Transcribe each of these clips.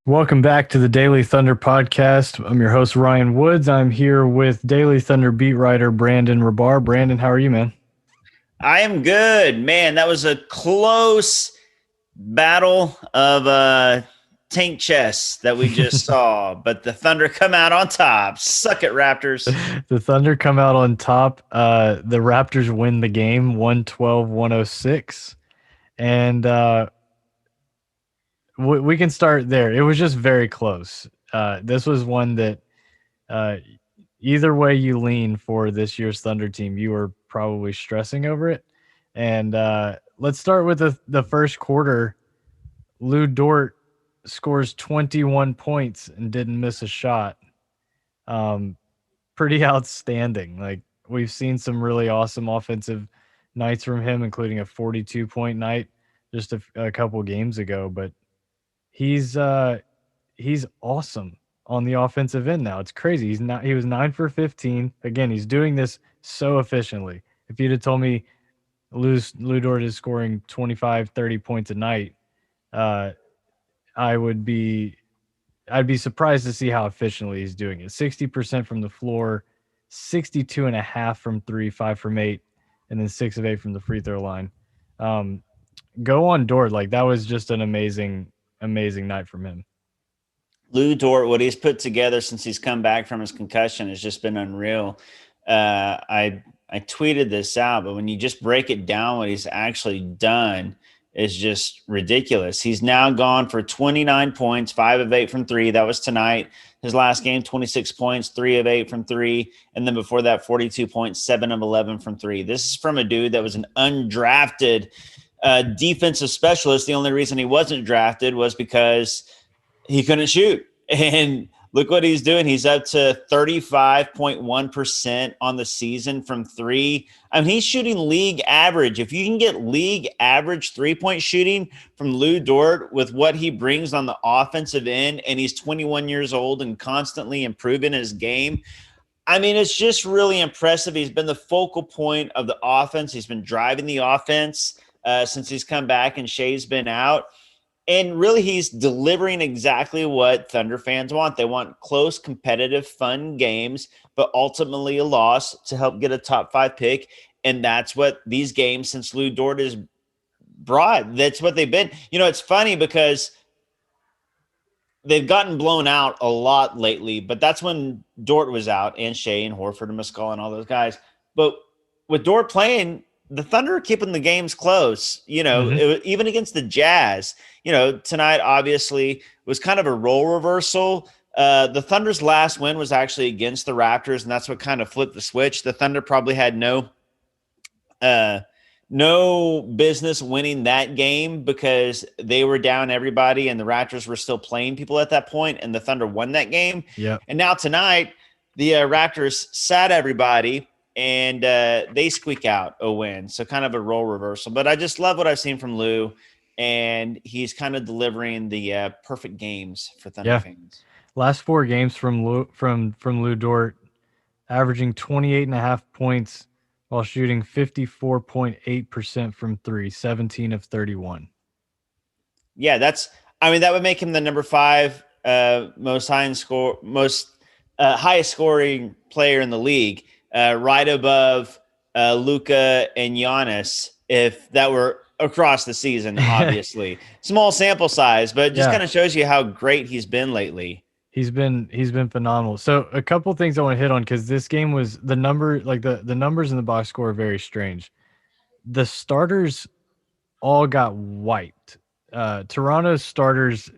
Welcome back to the Daily Thunder podcast. I'm your host, Ryan Woods. I'm here with Daily Thunder beat writer Brandon Rahbar. Brandon, how are you, man? I am good, man. That was a close battle of tank chess that we just saw, but the Thunder come out on top. Suck it, Raptors. The Thunder come out on top. The Raptors win the game 112-106. And we can start there. It was just very close. This was one that either way you lean for this year's Thunder team, you were probably stressing over it. And let's start with the first quarter. Lou Dort scores 21 points and didn't miss a shot. Pretty outstanding. Like, we've seen some really awesome offensive nights from him, including a 42-point night just a couple games ago. But he's awesome on the offensive end now. It's crazy. He was 9 for 15. Again, he's doing this so efficiently. If you'd have told me Lou Dort is scoring 25, 30 points a night, I'd be surprised to see how efficiently he's doing it. 60% from the floor, 62.5 from 3, 5 from 8, and then 6 of 8 from the free throw line. Go on Dort. Like, that was just an amazing night from him. Lou Dort, what he's put together since he's come back from his concussion has just been unreal. I tweeted this out, but when you just break it down, what he's actually done is just ridiculous. He's now gone for 29 points, 5 of 8 from 3. That was tonight. His last game, 26 points, 3 of 8 from 3. And then before that, 42 points, 7 of 11 from 3. This is from a dude that was an undrafted defensive specialist. The only reason he wasn't drafted was because he couldn't shoot. And look what he's doing. He's up to 35.1% on the season from 3. I mean, he's shooting league average. If you can get league average 3-point shooting from Lou Dort with what he brings on the offensive end, and he's 21 years old and constantly improving his game, I mean, it's just really impressive. He's been the focal point of the offense. He's been driving the offense since he's come back and Shea's been out. And really, he's delivering exactly what Thunder fans want. They want close, competitive, fun games, but ultimately a loss to help get a top 5 pick. And that's what these games since Lou Dort is brought. That's what they've been. You know, it's funny because they've gotten blown out a lot lately, but that's when Dort was out, and Shea and Horford and Mescal and all those guys. But with Dort playing, the Thunder are keeping the games close, you know, even against the Jazz. You know, tonight obviously was kind of a role reversal. The Thunder's last win was actually against the Raptors, and that's what kind of flipped the switch. The Thunder probably had no business winning that game because they were down everybody, and the Raptors were still playing people at that point, and the Thunder won that game. Yeah. And now tonight, the Raptors sat everybody, and they squeak out a win. So kind of a role reversal. But I just love what I've seen from Lou, and he's kind of delivering the perfect games for Thunder fans. Last 4 games from Lou Dort, averaging 28.5 points while shooting 54.8% from 3, 17 of 31. Yeah, that would make him the number 5 highest scoring player in the league. Right above Luka and Giannis, if that were across the season, obviously. Small sample size, but it just kind of shows you how great he's been lately. He's been phenomenal. So a couple things I want to hit on, because this game was the numbers in the box score are very strange. The starters all got wiped. Toronto's starters,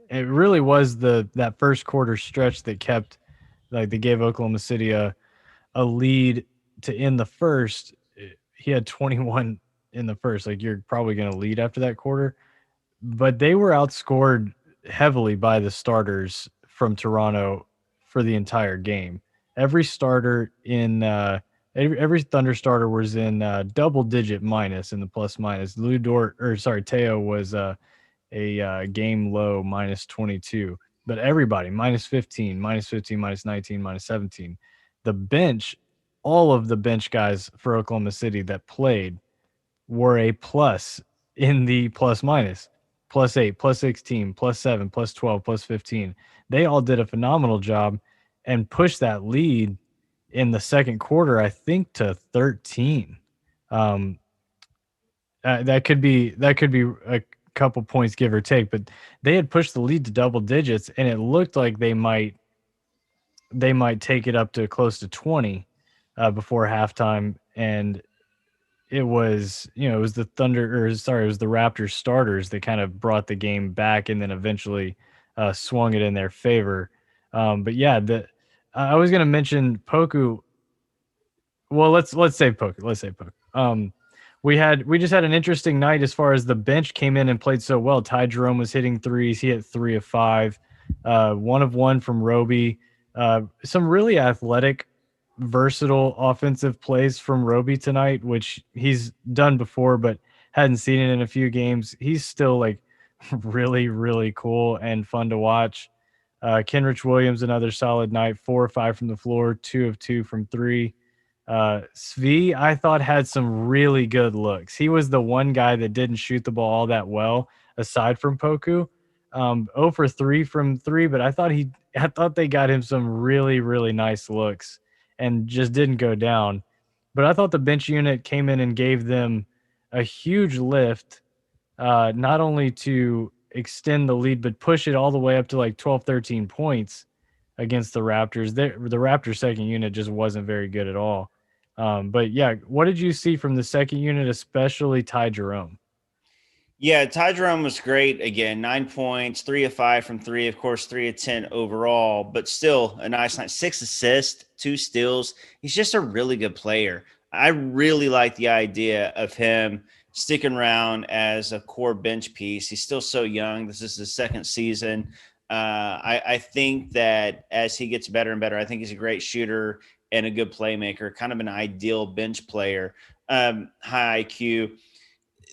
it really was that first quarter stretch that kept, like, they gave Oklahoma City a lead to end the first. He had 21 in the first. Like, you're probably going to lead after that quarter, but they were outscored heavily by the starters from Toronto for the entire game. Every starter in every Thunder starter was in double digit minus in the plus minus. Teo was a game low minus 22, but everybody minus 15, minus 15, minus 19, minus 17. The bench all of the bench guys for Oklahoma City that played were a plus in the plus minus, +8, +16, +7, +12, +15. They all did a phenomenal job and pushed that lead in the second quarter, I think, to 13. Um, that could be a couple points give or take, but they had pushed the lead to double digits, and it looked like they might take it up to close to 20 before halftime, and it was the Thunder, or sorry, it was the Raptors starters that kind of brought the game back and then eventually swung it in their favor. But yeah, I was going to mention Poku. Well, let's say Poku. Let's say Poku. We just had an interesting night as far as the bench came in and played so well. Ty Jerome was hitting threes. He hit 3 of 5, 1 of 1 from Roby. Some really athletic, versatile offensive plays from Roby tonight, which he's done before, but hadn't seen it in a few games. He's still like really, really cool and fun to watch. Kenrich Williams, another solid night, 4 or 5 from the floor, 2 of 2 from 3. Svi, I thought, had some really good looks. He was the one guy that didn't shoot the ball all that well, aside from Poku. 0 for 3 from 3, but I thought they got him some really, really nice looks and just didn't go down. But I thought the bench unit came in and gave them a huge lift, not only to extend the lead, but push it all the way up to like 12, 13 points against the Raptors. The Raptors second unit just wasn't very good at all. But yeah, what did you see from the second unit, especially Ty Jerome? Yeah, Ty Jerome was great again. 9 points, 3 of 5 from 3, of course, 3 of 10 overall, but still a nice night. 6 assists, 2 steals. He's just a really good player. I really like the idea of him sticking around as a core bench piece. He's still so young. This is his second season. I think that as he gets better and better, I think he's a great shooter and a good playmaker, kind of an ideal bench player. High IQ.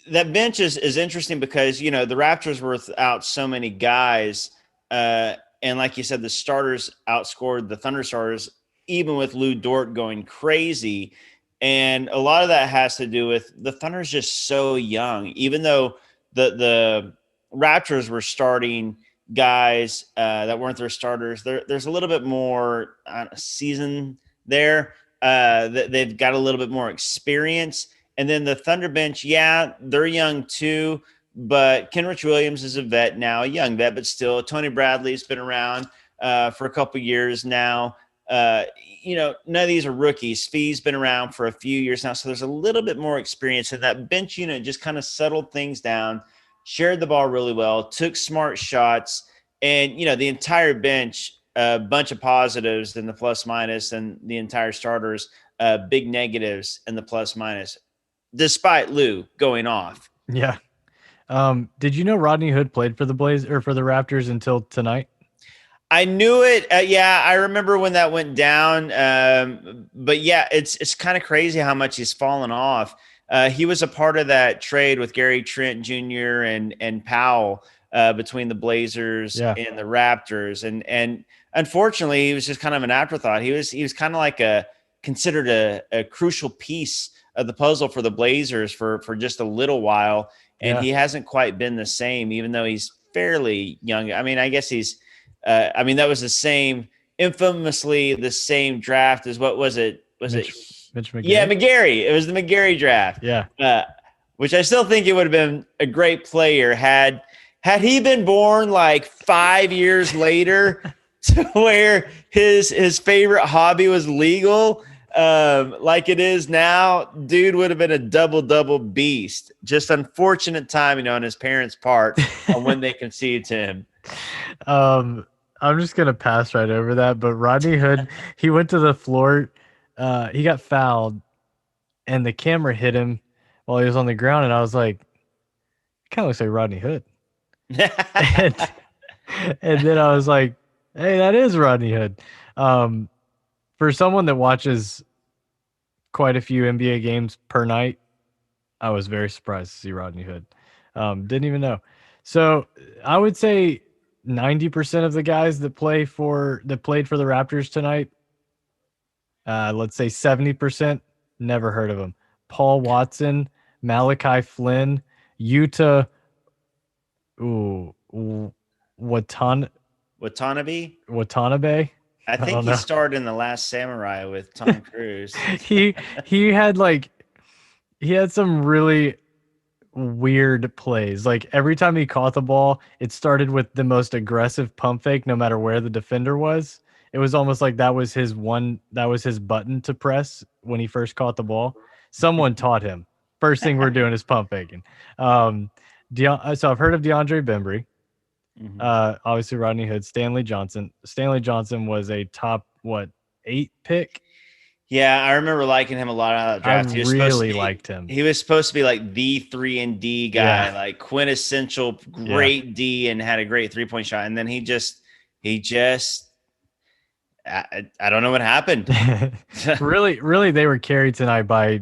That bench is interesting because, the Raptors were without so many guys. And like you said, the starters outscored the Thunder starters, even with Lou Dort going crazy. And a lot of that has to do with the Thunder's just so young, even though the Raptors were starting guys that weren't their starters. There's a little bit more season there. They've got a little bit more experience. And then the Thunder bench, yeah, they're young too, but Kenrich Williams is a vet now, a young vet, but still. Tony Bradley's been around for a couple years now. None of these are rookies. Fee's been around for a few years now, so there's a little bit more experience. And that bench unit just kind of settled things down, shared the ball really well, took smart shots, and, the entire bench, a bunch of positives in the plus minus, and the entire starters, big negatives in the plus minus, despite Lou going off. Yeah. Did you know Rodney Hood played for the Raptors until tonight? I knew it. Yeah, I remember when that went down. But yeah, it's kind of crazy how much he's fallen off. He was a part of that trade with Gary Trent Jr. and Powell between the Blazers and the Raptors, and unfortunately, he was just kind of an afterthought. He was kind of like considered a crucial piece of the puzzle for the Blazers for just a little while, and he hasn't quite been the same, even though he's fairly young. I mean, I guess he's. That was infamously the same draft as what was it? Mitch McGarry? Yeah, McGarry. It was the McGarry draft. Yeah. Which I still think it would have been a great player had he been born like 5 years later to where his favorite hobby was legal, like it is now. Dude would have been a double beast. Just unfortunate timing on his parents' part on when they conceived him. I'm just gonna pass right over that. But Rodney Hood, he went to the floor, he got fouled, and the camera hit him while he was on the ground, and I was like, kind of looks like Rodney Hood. and then I was like, hey, that is Rodney Hood. For someone that watches quite a few NBA games per night, I was very surprised to see Rodney Hood. Didn't even know. So I would say 90% of the guys that played for the Raptors tonight let's say 70%, never heard of him. Paul Watson, Malachi Flynn, Yuta, ooh, Watanabe. Watanabe. I I think don't he know. starred in The Last Samurai with Tom Cruise. he he had like he had some really weird plays. Like every time he caught the ball, it started with the most aggressive pump fake, no matter where the defender was. It was almost like that was his button to press when he first caught the ball. Someone taught him. First thing we're doing is pump faking. Um, so I've heard of DeAndre Bembry, Mhm. obviously Rodney Hood, Stanley Johnson. Stanley Johnson was a top, what, 8 pick? Yeah, I remember liking him a lot out of that I draft. really liked him. He was supposed to be like the 3-and-D guy, Yeah. like quintessential Yeah. great D, and had a great 3-point shot. And then he just I don't know what happened. Really, they were carried tonight by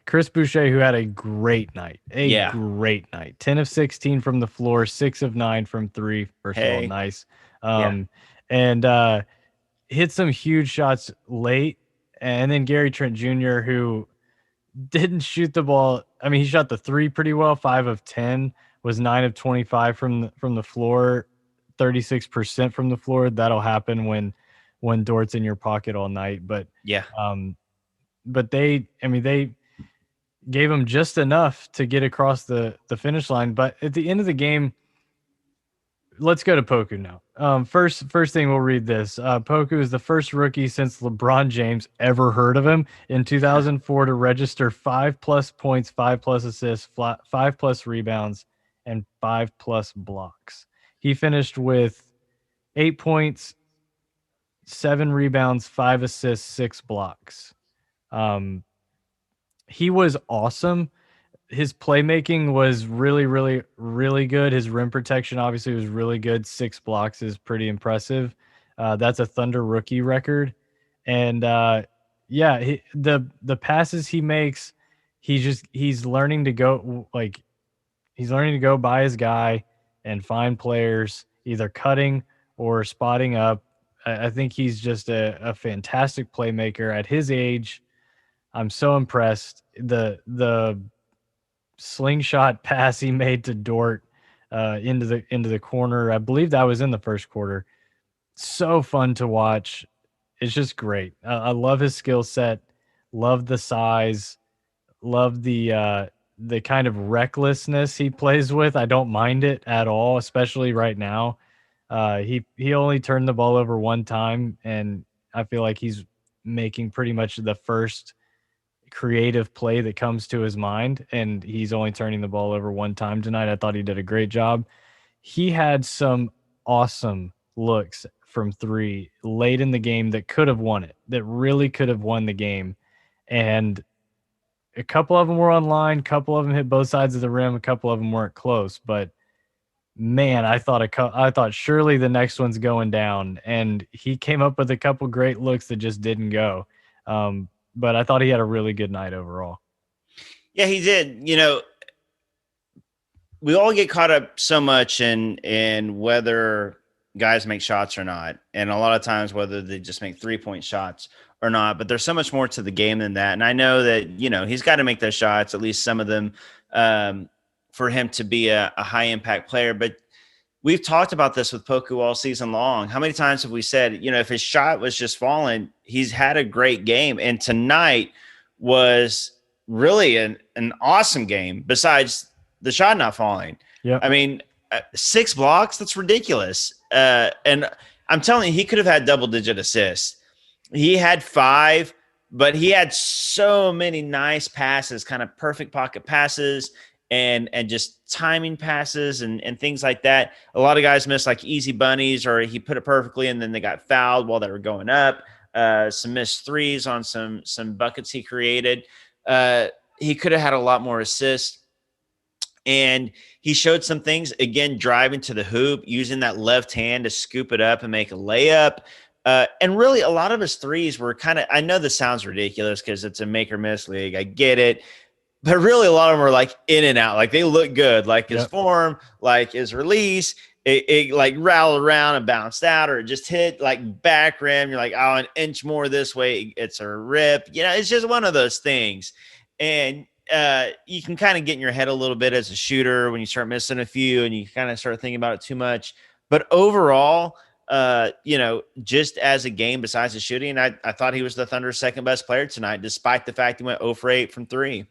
Chris Boucher, who had a great night. A Yeah. great night. 10 of 16 from the floor, 6 of 9 from three. First of all, Hey. nice. Yeah. And hit some huge shots late. And then Gary Trent Jr., who didn't shoot the ball. I mean, he shot the three pretty well, 5 of 10, was 9 of 25 from the floor, 36% from the floor. That'll happen when Dort's in your pocket all night. Yeah. Um, but they gave him just enough to get across the finish line. But at the end of the game, let's go to Poku now. First thing we'll read this. Poku is the first rookie since LeBron James ever heard of him in 2004 to register 5+ points, 5+ assists, 5+ rebounds, and 5+ blocks. He finished with 8 points, 7 rebounds, 5 assists, 6 blocks. He was awesome. His playmaking was really, really, really good. His rim protection obviously was really good. 6 blocks is pretty impressive. That's a Thunder rookie record. And yeah, the passes he makes, he's learning to go he's learning to go by his guy and find players either cutting or spotting up. I think he's just a fantastic playmaker at his age. I'm so impressed. The slingshot pass he made to Dort into the corner. I believe that was in the first quarter. So fun to watch. It's just great. I love his skill set. Love the size. Love the kind of recklessness he plays with. I don't mind it at all, especially right now. He only turned the ball over one time, and I feel like he's making pretty much the first creative play that comes to his mind, and he's only turning the ball over one time tonight. I thought he did a great job. He had some awesome looks from three late in the game that could have won it, that really could have won the game. And a couple of them were on line, a couple of them hit both sides of the rim, a couple of them weren't close, but man, I thought surely the next one's going down, and he came up with a couple great looks that just didn't go. But I thought he had a really good night overall. Yeah, he did. We all get caught up so much in whether guys make shots or not, and a lot of times whether they just make 3-point shots or not. But there's so much more to the game than that. And I know that he's got to make those shots, at least some of them, for him to be a high impact player. But we've talked about this with Poku all season long. How many times have we said, if his shot was just falling, he's had a great game, and tonight was really an awesome game. Besides the shot not falling. Yeah. I mean, 6 blocks, that's ridiculous. And I'm telling you, he could have had double-digit assists. He had 5, but he had so many nice passes, kind of perfect pocket passes and just timing passes and things like that. A lot of guys missed like easy bunnies, or he put it perfectly and then they got fouled while they were going up. Some missed threes on some buckets he created. He could have had a lot more assists. And he showed some things, again, driving to the hoop, using that left hand to scoop it up and make a layup. And really, a lot of his threes were kind of – I know this sounds ridiculous because it's a make-or-miss league. I get it. But really, a lot of them were like in and out. Like they look good, like his form, like his release. it like rattled around and bounced out, or it just hit like back rim. You're like, oh, an inch more this way, it's a rip. It's just one of those things. And you can kind of get in your head a little bit as a shooter when you start missing a few and you kind of start thinking about it too much. But overall, just as a game, besides the shooting, I thought he was the Thunder's second best player tonight, despite the fact he went 0 for 8 from 3.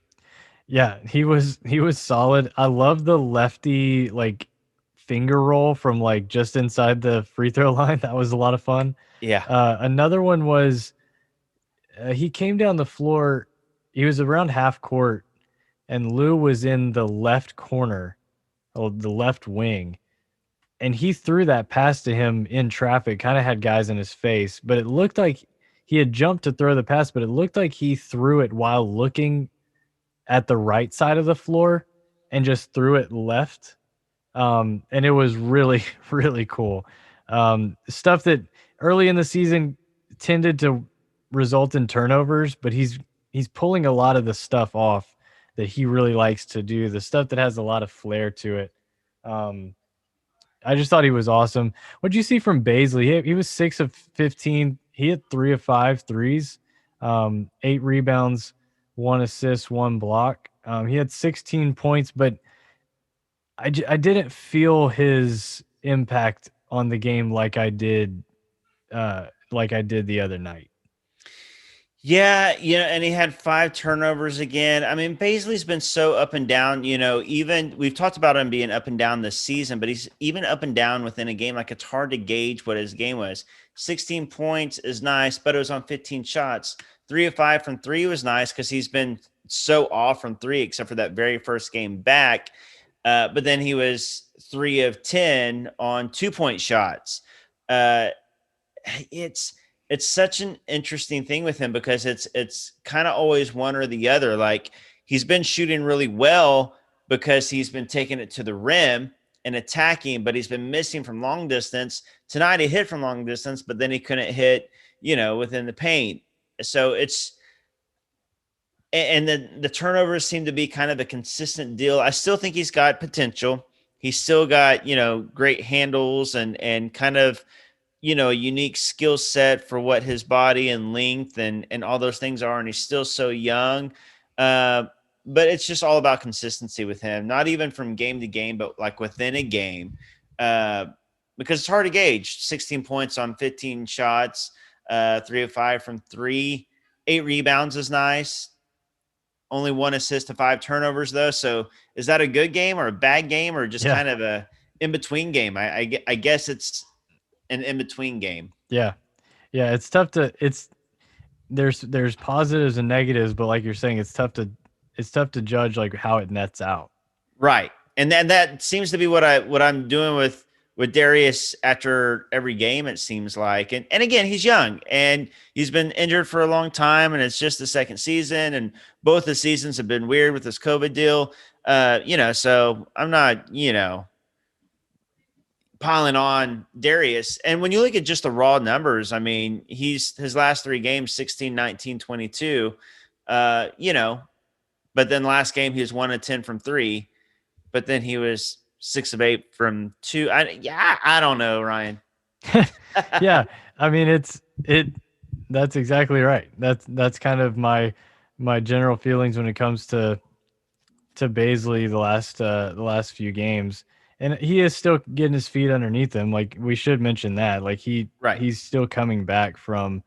Yeah, he was solid. I love the lefty like finger roll from like just inside the free throw line. That was a lot of fun. Yeah. Another one was he came down the floor. He was around half court, and Lou was in the left corner, or the left wing, and he threw that pass to him in traffic. Kind of had guys in his face, but it looked like he had jumped to throw the pass, but it looked like he threw it while looking at the right side of the floor and just threw it left. And it was really, really cool. Stuff that early in the season tended to result in turnovers, but he's pulling a lot of the stuff off that he really likes to do, the stuff that has a lot of flair to it. I just thought he was awesome. What'd you see from Baisley? He was 6 of 15. He hit 3 of 5 threes, 8 rebounds, 1 assist, 1 block. He had 16 points, but I didn't feel his impact on the game like I did the other night. Yeah, and he had 5 turnovers again. I mean, Baisley's been so up and down, even we've talked about him being up and down this season, but he's even up and down within a game. Like, it's hard to gauge what his game was. 16 points is nice, but it was on 15 shots. 3 of 5 from 3 was nice because he's been so off from 3, except for that very first game back. But then he was 3 of 10 on 2-point shots. It's such an interesting thing with him because it's kind of always one or the other. Like, he's been shooting really well because he's been taking it to the rim and attacking, but he's been missing from long distance. Tonight he hit from long distance, but then he couldn't hit, within the paint. So and then the turnovers seem to be kind of a consistent deal. I still think he's got potential. He's still got, great handles and kind of, a unique skill set for what his body and length and all those things are. And he's still so young. But it's just all about consistency with him, not even from game to game, but like within a game, because it's hard to gauge. 16 points on 15 shots, 3 of 5 from 3, 8 rebounds is nice. Only 1 assist to 5 turnovers though. So is that a good game or a bad game or just kind of a in-between game? I guess it's an in-between game. Yeah. It's tough to, there's positives and negatives, but like you're saying, it's tough to judge like how it nets out. Right. And then that seems to be what I'm doing with Darius after every game, it seems like. And again, he's young and he's been injured for a long time and it's just the second season. And both the seasons have been weird with this COVID deal. So I'm not, piling on Darius. And when you look at just the raw numbers, I mean, his last 3 games, 16, 19, 22, but then last game he was 1 of 10 from 3, but then he was 6 of 8 from 2. I don't know, Ryan. Yeah. I mean, that's exactly right. That's kind of my general feelings when it comes to Baisley the last few games. And he is still getting his feet underneath him. Like, we should mention that. Like, he's still coming back from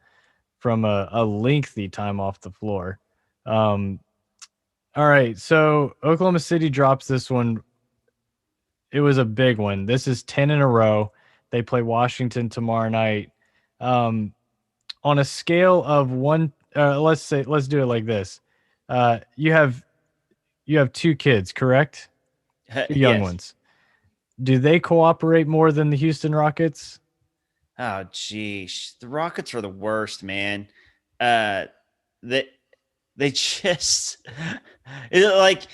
a lengthy time off the floor. All right, so Oklahoma City drops this one. It was a big one. This is 10 in a row. They play Washington tomorrow night. On a scale of 1, let's do it like this. You have 2 kids, correct? 2 young ones. Do they cooperate more than the Houston Rockets? Oh, geez. The Rockets are the worst, man. They just like,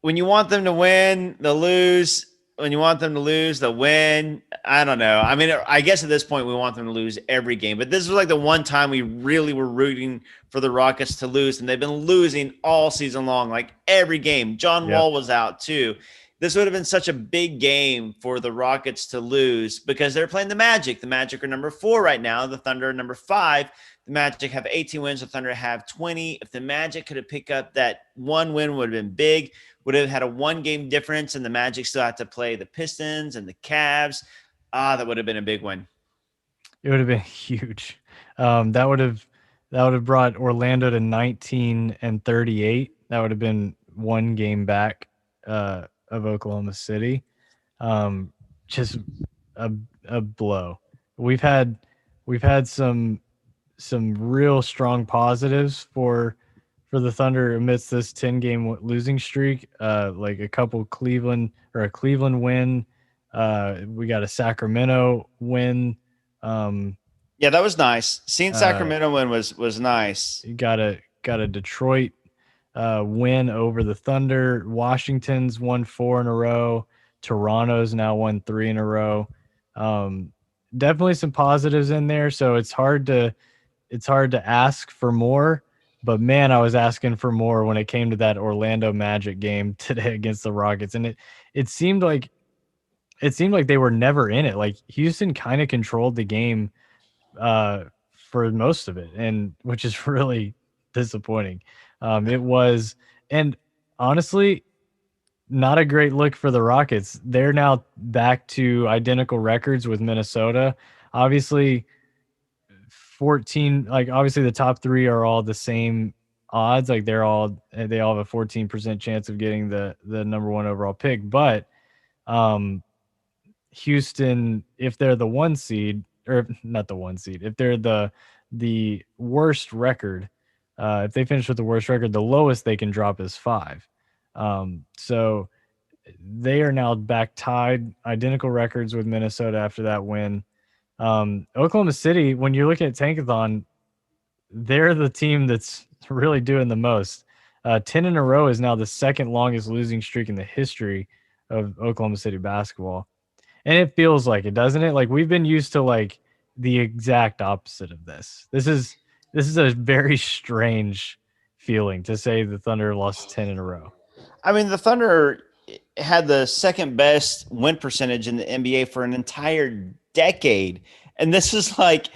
when you want them to win, they'll lose. When you want them to lose, they'll win. I don't know. I mean, I guess at this point we want them to lose every game, but this was like the one time we really were rooting for the Rockets to lose, and they've been losing all season long, like every game. John Wall was out too. This would have been such a big game for the Rockets to lose because they're playing the Magic. The Magic are number 4 right now. The Thunder are number 5. The Magic have 18 wins. The Thunder have 20. If the Magic could have picked up that one win, would have been big. Would have had a 1-game difference, and the Magic still had to play the Pistons and the Cavs. That would have been a big one. It would have been huge. That would have brought Orlando to 19-38. That would have been 1 game back of Oklahoma City. Just a blow. We've had some real strong positives for the Thunder amidst this 10-game losing streak. Like a Cleveland win. We got a Sacramento win. Yeah, that was nice. Seeing Sacramento win was nice. You got a Detroit win over the Thunder. Washington's won 4 in a row. Toronto's now won 3 in a row. Definitely some positives in there. So it's hard to ask for more. But man, I was asking for more when it came to that Orlando Magic game today against the Rockets, and it seemed like they were never in it. Like Houston kind of controlled the game for most of it, and which is really disappointing. It was, and honestly, not a great look for the Rockets. They're now back to identical records with Minnesota. Obviously, 14, like obviously the top 3 are all the same odds. Like they all have a 14% chance of getting the number 1 overall pick. But Houston, if they're the 1 seed, or not the 1 seed, if they're the worst record, if they finish with the worst record, the lowest they can drop is 5. So they are now back tied, identical records with Minnesota after that win. Oklahoma City, when you're looking at Tankathon, they're the team that's really doing the most. 10 in a row is now the second longest losing streak in the history of Oklahoma City basketball. And it feels like it, doesn't it? Like we've been used to like the exact opposite of this. This is a very strange feeling to say the Thunder lost 10 in a row. I mean, the Thunder had the second best win percentage in the NBA for an entire decade. And this is like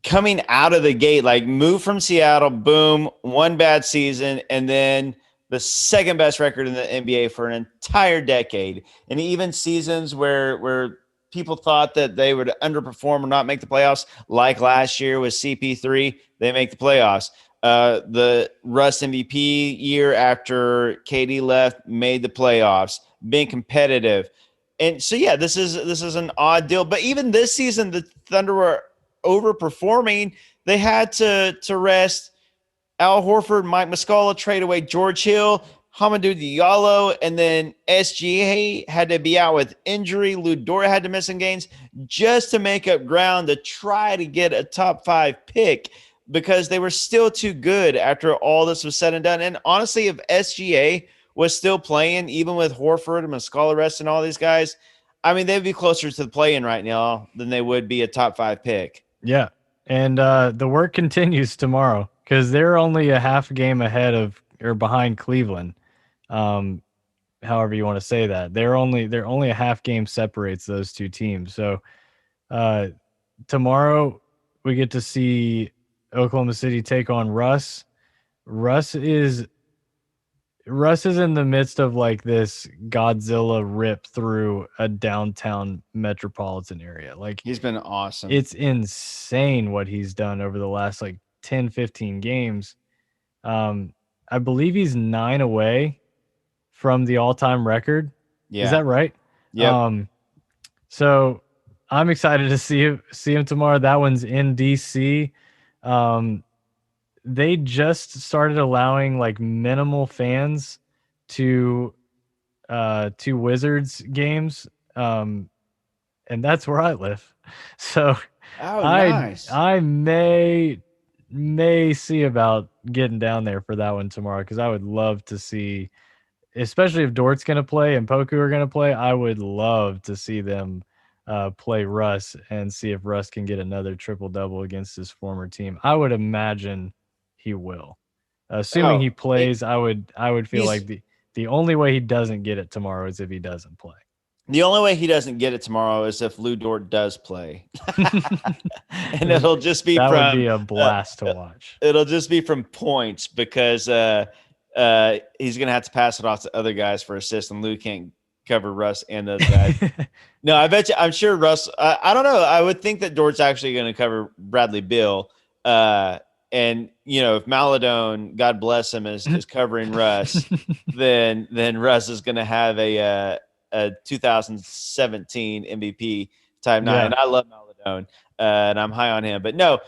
coming out of the gate, like move from Seattle, boom, 1 bad season, and then the second best record in the NBA for an entire decade. And even seasons where people thought that they would underperform or not make the playoffs, like last year with CP3, they make the playoffs. The Russ MVP year after KD left made the playoffs, being competitive. And so, yeah, this is an odd deal. But even this season, the Thunder were overperforming. They had to rest Al Horford, Mike Muscala, trade away George Hill, Hamidou Diallo, and then SGA had to be out with injury. Lou Dort had to miss some games just to make up ground to try to get a top 5 pick because they were still too good after all this was said and done. And honestly, if SGA was still playing, even with Horford and Muscala rest and all these guys, I mean, they'd be closer to the play-in right now than they would be a top 5 pick. Yeah. And the work continues tomorrow because they're only a half game ahead of or behind Cleveland. However you want to say that. They're only a half game separates those 2 teams. So tomorrow we get to see Oklahoma City take on Russ. Russ is in the midst of like this Godzilla rip through a downtown metropolitan area. Like he's been awesome. It's insane what he's done over the last like 10, 15 games. I believe he's 9 away from the all-time record. Yeah. Is that right? Yeah. So I'm excited to see him tomorrow. That one's in DC. They just started allowing like minimal fans to Wizards games. And that's where I live. So nice. I may see about getting down there for that one tomorrow because I would love to see, especially if Dort's going to play and Poku are going to play, I would love to see them play Russ and see if Russ can get another triple-double against his former team. I would imagine he will. Assuming he plays, I would feel like The only way he doesn't get it tomorrow is if he doesn't play. The only way he doesn't get it tomorrow is if Lou Dort does play, and it'll just be That would from be a blast to watch. it'll just be from points because he's gonna have to pass it off to other guys for assists, and Lou can't cover Russ and those guys. No, I bet you. I'm sure Russ. I don't know. I would think that Dort's actually going to cover Bradley Beal. And if Maladone, God bless him, is covering Russ, then Russ is going to have a 2017 MVP type night. Yeah. And I love Maladone, and I'm high on him. But no,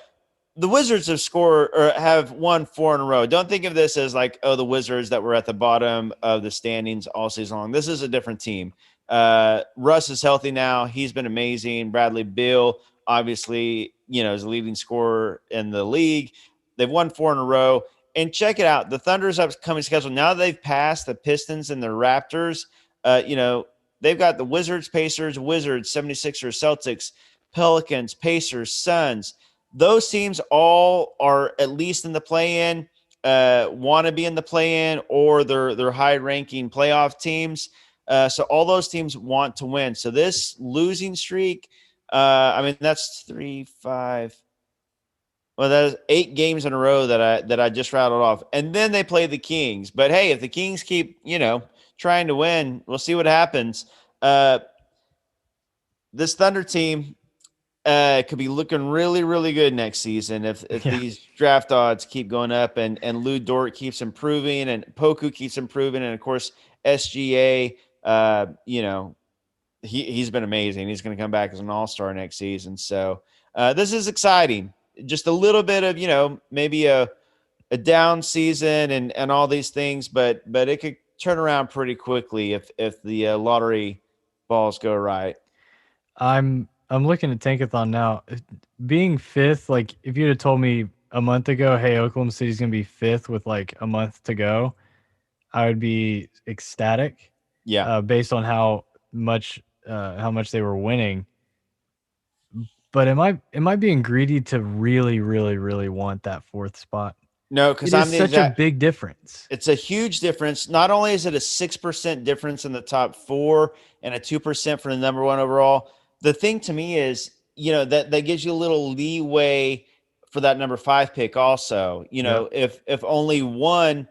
the Wizards have won 4 in a row. Don't think of this as like, oh, the Wizards that were at the bottom of the standings all season long. This is a different team. Russ is healthy now. He's been amazing. Bradley Beal, obviously, is a leading scorer in the league. They've won 4 in a row. And check it out. The Thunder's upcoming schedule. Now they've passed the Pistons and the Raptors. They've got the Wizards, Pacers, 76ers, Celtics, Pelicans, Pacers, Suns. Those teams all are at least in the play-in, want to be in the play-in, or they're high-ranking playoff teams. So all those teams want to win. So this losing streak, that's 3, 5. Well, that is 8 games in a row that I just rattled off, and then they play the Kings. But hey, if the Kings keep trying to win, we'll see what happens. This Thunder team could be looking really, really good next season if these draft odds keep going up and Lou Dort keeps improving and Poku keeps improving, and of course SGA, he's been amazing. He's going to come back as an all-star next season. So this is exciting. Just a little bit of maybe a down season and all these things, but it could turn around pretty quickly if the lottery balls go right. I'm looking at Tankathon now. Being 5th, like if you'd have told me a month ago, hey, Oklahoma City's gonna be 5th with like a month to go, I would be ecstatic. Yeah. Based on how much they were winning. But am I being greedy to really, really, really want that 4th spot? No, because I'm such a big difference. It's a huge difference. Not only is it a 6% difference in the top 4 and a 2% for the number 1 overall. The thing to me is, that gives you a little leeway for that number 5 pick. Also, if only one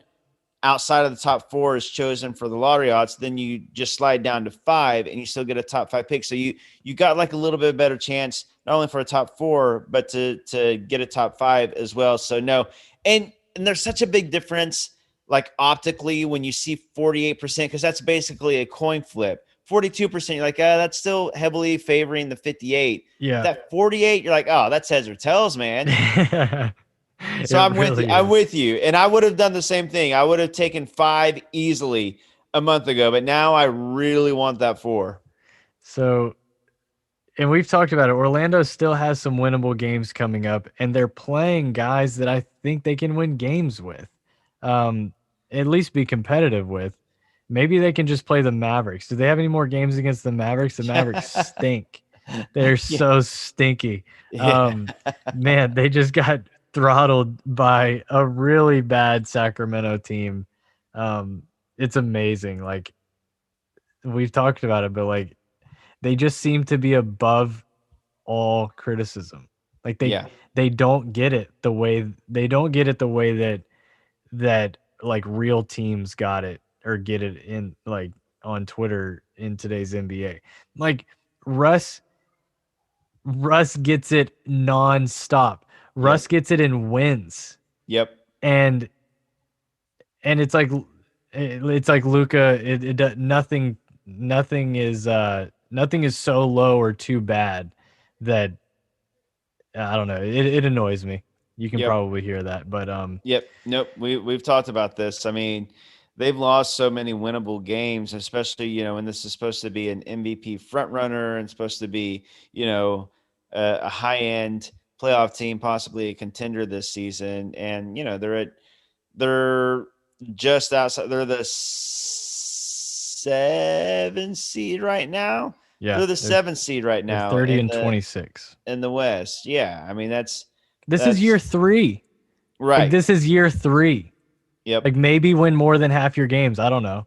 outside of the top 4 is chosen for the lottery odds, then you just slide down to 5 and you still get a top 5 pick. So you got like a little bit better chance, not only for a top 4, but to get a top 5 as well. So no. And there's such a big difference, like optically, when you see 48%, because that's basically a coin flip. 42%, you're like, that's still heavily favoring the 58. Yeah. That 48, you're like, oh, that's heads or tails, man. So I'm with you. And I would have done the same thing. I would have taken 5 easily a month ago, but now I really want that 4. So, and we've talked about it. Orlando still has some winnable games coming up, and they're playing guys that I think they can win games with, at least be competitive with. Maybe they can just play the Mavericks. Do they have any more games against the Mavericks? The Mavericks stink. They're so stinky. Man, they just got throttled by a really bad Sacramento team. It's amazing. Like, we've talked about it, but like, they just seem to be above all criticism. Like they don't get it the way that like real teams got it or get it in, like on Twitter in today's NBA. Like Russ gets it nonstop. Russ gets it and wins. Yep. And it's like Luka. Nothing is so low or too bad that I don't know. It annoys me. You can probably hear that, but Yep. Nope. We've talked about this. I mean, they've lost so many winnable games, especially when this is supposed to be an MVP front runner and supposed to be a high end playoff team, possibly a contender this season, and they're just outside. They're the 7 seed right now. Yeah, they're the 7 seed right now. 30 and 26 in the West. Yeah, I mean this is year 3, right? Like, this is year 3. Yep. Like maybe win more than half your games. I don't know.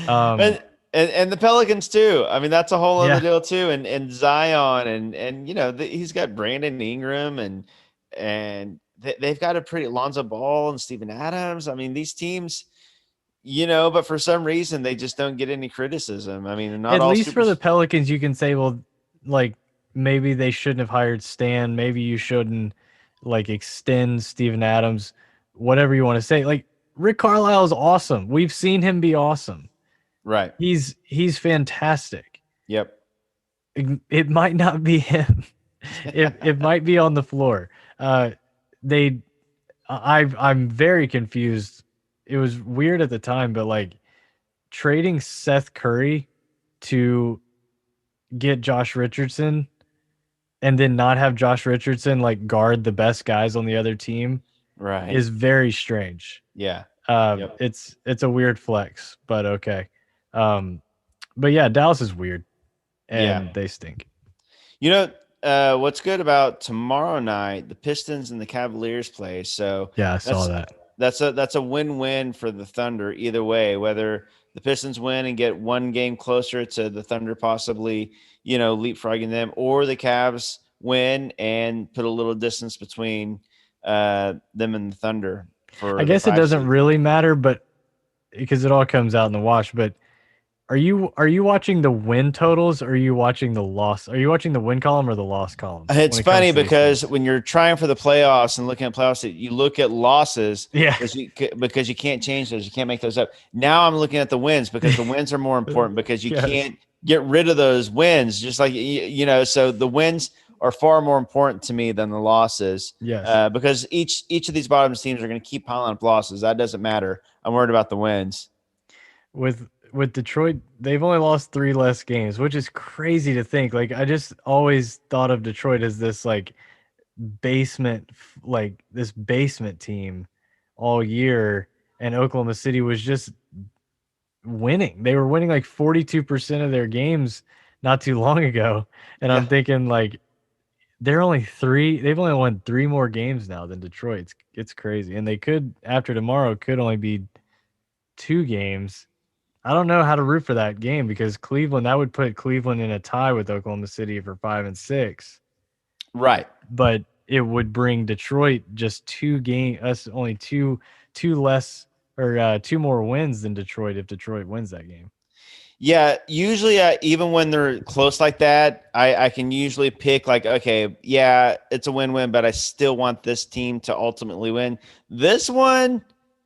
Um, and, and the Pelicans too. I mean, that's a whole other yeah, deal too. And Zion and he's got Brandon Ingram and they've got a pretty Lonzo Ball and Steven Adams. I mean, these teams, but for some reason they just don't get any criticism. I mean, they're not at all least super. for the Pelicans, you can say, well, like maybe they shouldn't have hired Stan. Maybe you shouldn't like extend Steven Adams, whatever you want to say. Like Rick Carlisle is awesome. We've seen him be awesome. Right. He's fantastic. Yep. It might not be him. It might be on the floor. They I'm very confused. It was weird at the time, but like trading Seth Curry to get Josh Richardson and then not have Josh Richardson like guard the best guys on the other team Right. is very strange. Yeah. Yep. It's a weird flex, but okay. Um, but yeah, Dallas is weird Yeah. and they stink. What's good about tomorrow night? The Pistons and the Cavaliers play. So Yeah, I saw that's that. that's a win-win for the Thunder either way. Whether the Pistons win and get one game closer to the Thunder possibly, leapfrogging them, or the Cavs win and put a little distance between them and the Thunder I for the guess it 5 doesn't seed. really matter, but because it all comes out in the wash. But are you watching the win totals or are you watching the loss? Are you watching the win column or the loss column It's when it comes funny to these because things? when you're trying for the playoffs and looking at playoffs, you look at losses Yeah. because you can't change those. You can't make those up. Now I'm looking at the wins because the wins are more important because you Yes. can't get rid of those wins. Just like, so the wins are far more important to me than the losses Yes. because each of these bottom teams are going to keep piling up losses. That doesn't matter. I'm worried about the wins. With Detroit, they've only lost 3 less games, which is crazy to think. Like I just always thought of Detroit as this like basement team all year, and Oklahoma City was just winning. They were winning like 42% of their games not too long ago. And I'm Yeah. thinking like they've only won 3 more games now than Detroit. It's crazy. And they could after tomorrow could only be 2 games. I don't know how to root for that game because that would put Cleveland in a tie with Oklahoma City for 5 and 6. Right. But it would bring Detroit just 2 less or 2 more wins than Detroit if Detroit wins that game. Yeah, usually even when they're close like that, I can usually pick like, okay, yeah, it's a win-win, but I still want this team to ultimately win. This one,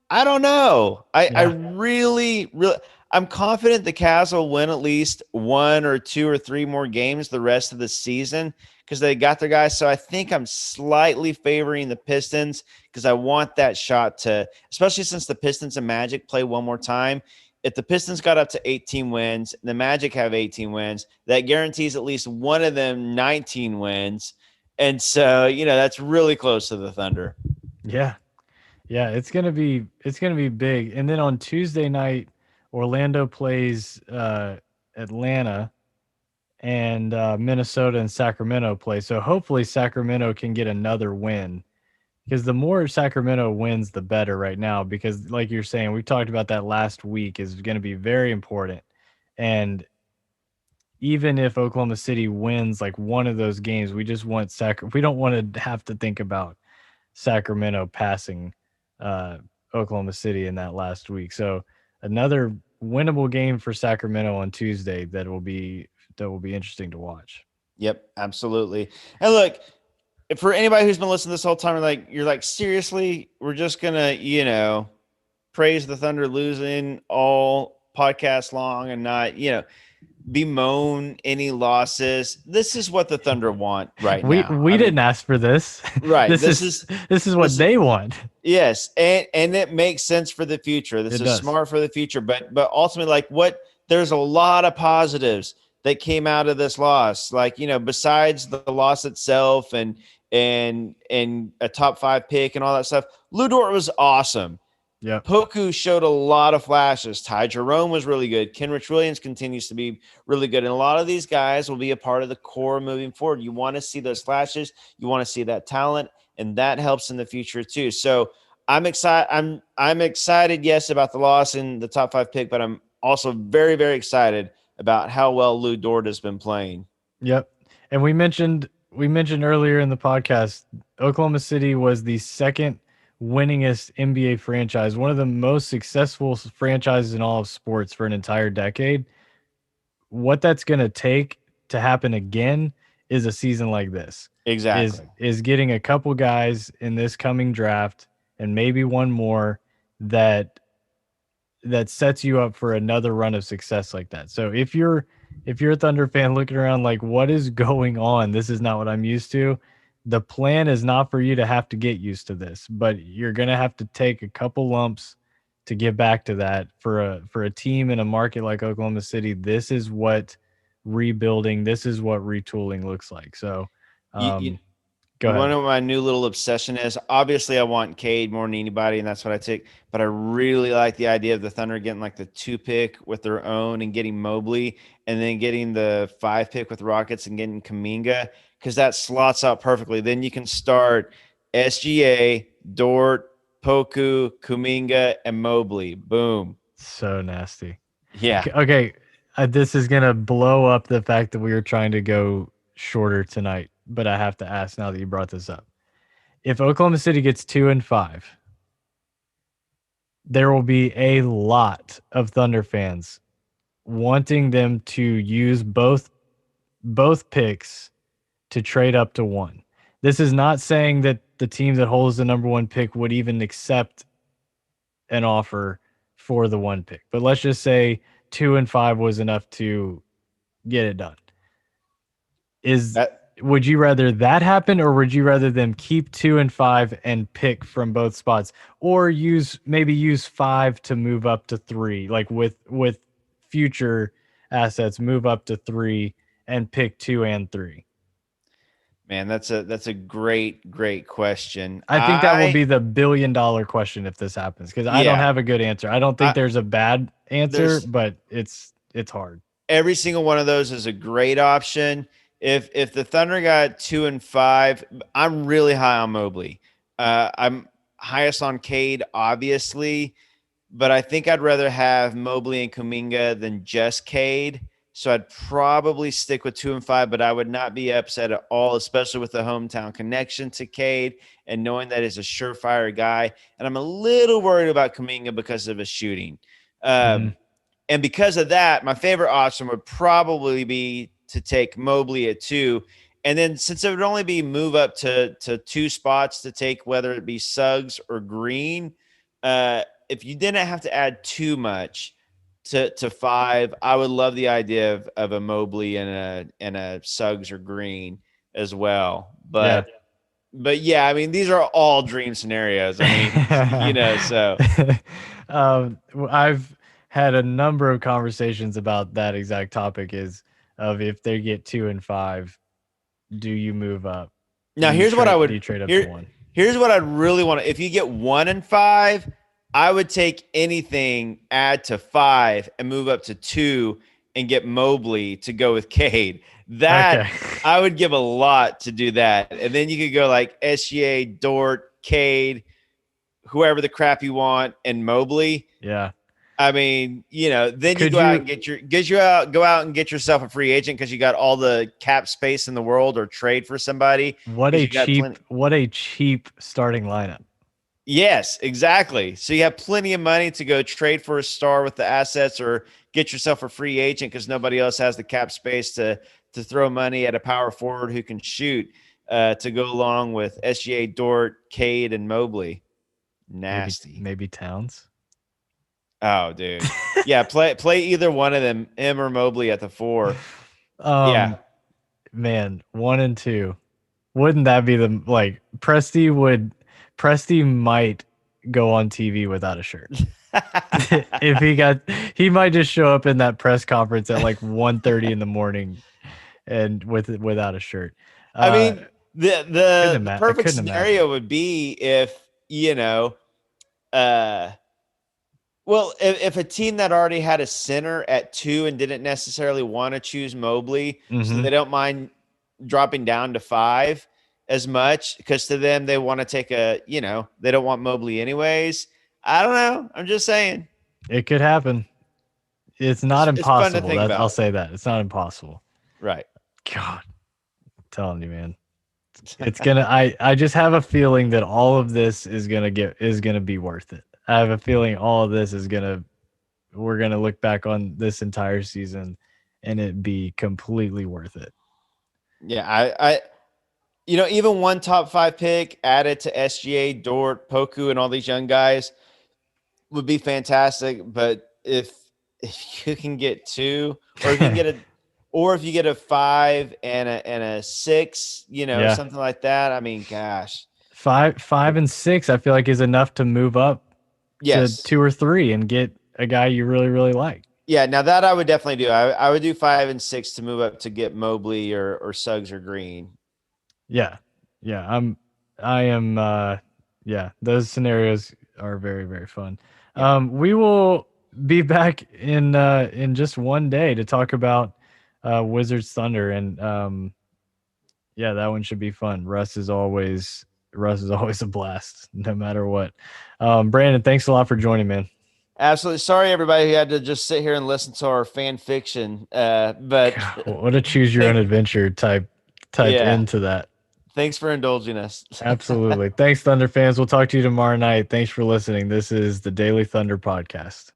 I don't know. I Yeah. really, really, I'm confident the Cavs will win at least 1 or 2 or 3 more games the rest of the season because they got their guys. So I think I'm slightly favoring the Pistons because I want that shot to, especially since the Pistons and Magic play one more time. If the Pistons got up to 18 wins, the Magic have 18 wins, that guarantees at least one of them 19 wins. And so, that's really close to the Thunder. Yeah. Yeah, it's gonna be big. And then on Tuesday night, Orlando plays Atlanta and Minnesota and Sacramento play. So hopefully Sacramento can get another win because the more Sacramento wins, the better right now. Because like you're saying, we talked about that last week is going to be very important. And even if Oklahoma City wins like one of those games, we just want we don't want to have to think about Sacramento passing uh, Oklahoma City in that last week. So another winnable game for Sacramento on Tuesday that will be interesting to watch. Yep, absolutely. And look, for anybody who's been listening this whole time, like you're like, seriously, we're just gonna, praise the Thunder losing all podcast long and not, bemoan any losses. This is what the Thunder want right We now. we I mean, didn't ask for this. right. this This is is this is what this they want. yes, and it makes sense for the future. This It is does. smart for the future, but ultimately, like there's a lot of positives that came out of this loss. Like, besides the loss itself and a top 5 pick and all that stuff, Lou Dort was awesome. Yep. Poku showed a lot of flashes. Ty Jerome was really good. Kenrich Williams continues to be really good. And a lot of these guys will be a part of the core moving forward. You want to see those flashes. You want to see that talent, and that helps in the future too. So I'm excited. I'm excited, yes, about the loss in the top 5 pick, but I'm also very, very excited about how well Lou Dort has been playing. Yep. And we mentioned earlier in the podcast, Oklahoma City was the second winningest NBA franchise, one of the most successful franchises in all of sports for an entire decade. What that's going to take to happen again is a season like this. Is Exactly. is getting a couple guys in this coming draft and maybe one more that sets you up for another run of success like that. So if you're a Thunder fan looking around like what is going on? This is not what I'm used to. The plan is not for you to have to get used to this, but you're going to have to take a couple lumps to get back to that for a team in a market like Oklahoma City. This is what rebuilding, this is what retooling looks like. So, You, you, go You want to ahead. know what my new little obsession is? Obviously, I want Cade more than anybody, and that's what I take. But I really like the idea of the Thunder getting like the 2 pick with their own and getting Mobley, and then getting the 5 pick with Rockets and getting Kaminga, because that slots out perfectly. Then you can start SGA, Dort, Poku, Kuminga, and Mobley. Boom. So nasty. Yeah. Okay, this is gonna blow up the fact that we were trying to go shorter tonight, but I have to ask now that you brought this up. If Oklahoma City gets 2-5, there will be a lot of Thunder fans wanting them to use both picks to trade up to one. This is not saying that the team that holds the number one pick would even accept an offer for the one pick, but let's just say 2-5 was enough to get it done. Is That Would you rather that happen, or would you rather them keep 2-5 and pick from both spots, or use 5 to move up to 3, like with future assets, move up to 3 and pick 2 and 3? man, that's a great question. I think that will be the $1 billion question if this happens, because I don't Yeah, have a good answer. I don't think I there's a bad answer, there's but it's hard. every single one of those is a great option. If the Thunder got 2-5, I'm really high on Mobley. I'm highest on Cade, obviously, but I think I'd rather have Mobley and Kuminga than just Cade. So I'd probably stick with 2-5, but I would not be upset at all, especially with the hometown connection to Cade and knowing that he's a surefire guy. And I'm a little worried about Kuminga because of his shooting. Mhm. And because of that, my favorite option would probably be to take Mobley at 2. And then since it would only be move up to 2 spots to take, whether it be Suggs or Green, if you didn't have to add too much to 5, I would love the idea of a Mobley and a Suggs or Green as well. Yeah. But yeah, I mean, these are all dream scenarios. I mean, so I've had a number of conversations about that exact topic, is of if they get 2-5, do you move up? now here's what I Do you would trade up to here one? here's what I'd really want to. If you get 1-5, I would take anything, add to 5, and move up to 2 and get Mobley to go with Cade. That Okay. I would give a lot to do that, and then you could go like SGA, Dort, Cade, whoever the crap you want, and Mobley. Yeah. I mean, then you Could go out you and go out and get yourself a free agent because you got all the cap space in the world, or trade for somebody because you got plenty. what a cheap starting lineup. Yes, exactly. So you have plenty of money to go trade for a star with the assets, or get yourself a free agent because nobody else has the cap space to throw money at a power forward who can shoot, to go along with SGA, Dort, Cade, and Mobley. Maybe Nasty. maybe Towns. Oh, dude. Yeah, play either one of them, him or Mobley at the 4. Yeah. Um Man, 1 and 2. Wouldn't that be Presti might go on TV without a shirt. If he might just show up in that press conference at like 1:30 in the morning and without a shirt. I mean, the I perfect couldn't imagine. scenario would be if, uh well, if a team that already had a center at 2 and didn't necessarily want to choose Mobley, so they Mhm. don't mind dropping down to 5, as much because to them they want to take they don't want Mobley anyways. I don't know. I'm just saying. It could happen. It's not It's fun to impossible. think I'll about. say that. It's not impossible. Right. God, I'm telling you, man. It's gonna I just have a feeling that all of this is gonna be worth it. I have a feeling all of this we're gonna look back on this entire season and it be completely worth it. Yeah, I even one top 5 pick added to SGA, Dort, Poku, and all these young guys would be fantastic. But if you can get 2, or if you can get if you get a 5 and a 6, Yeah. something like that. I mean, gosh, 5 and 6, I feel like is enough to move up to yes, 2 or 3 and get a guy you really, really like. yeah. Now that I would definitely do. I would do 5 and 6 to move up to get Mobley or Suggs or Green. Yeah. Yeah. I am yeah, those scenarios are very, very fun. Yeah. We will be back in just one day to talk about Wizards Thunder, and yeah, that one should be fun. Russ is always a blast, no matter what. Brandon, thanks a lot for joining, man. Absolutely. Sorry, everybody who had to just sit here and listen to our fan fiction. But God, what a choose your own adventure type yeah, into that. thanks for indulging us. Absolutely. Thanks, Thunder fans. We'll talk to you tomorrow night. Thanks for listening. This is the Daily Thunder Podcast.